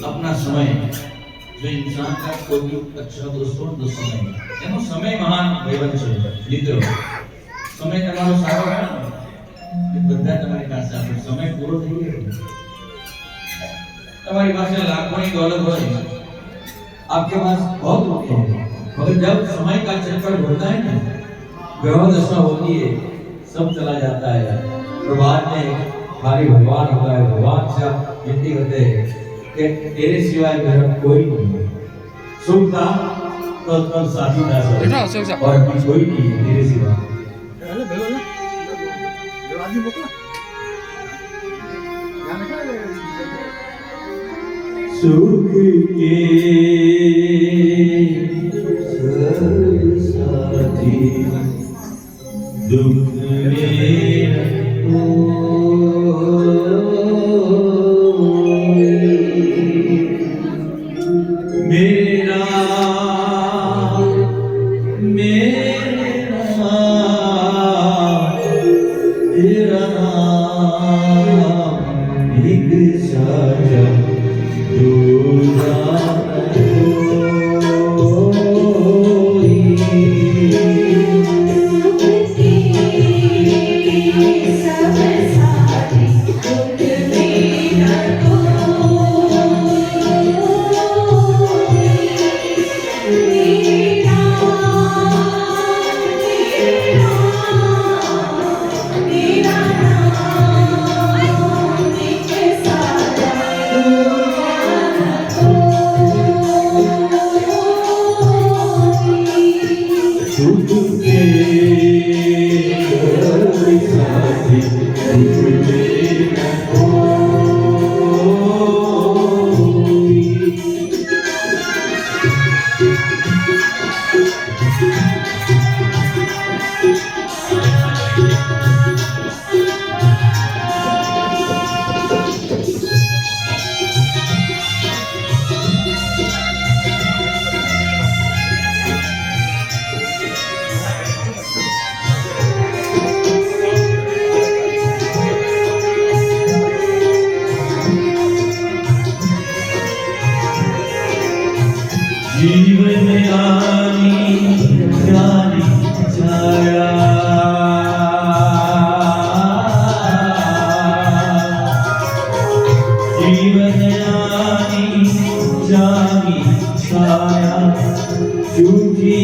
अपना समय जो इंसान का कोई भी अच्छा दोस्तों समय એનો સમય મહાન વહીવટ છે મિત્રો સમય તમારો સારો હોય ને બધા તમારી પાસે આપણે સમય પૂરો થઈ ગયો તમારી પાસે લાખોની દौलत હોય आपके पास बहुत रुपए हैं मगर जब समय का चक्कर घूमता है ना ग्रह दशा होती है सब चला जाता है और बाद में खाली भगवान होता है भगवान से आप विनती करते हैं कि तेरे सिवाय मेरा कोई नहीं है सुख था तो तब साथी था सब और अभी कोई नहीं है तेरे सिवा सुख के साथी दुख मेरा तेरा एक साजा जीवन आनी जानी छाया जीवन आनी जानी छाया झूठी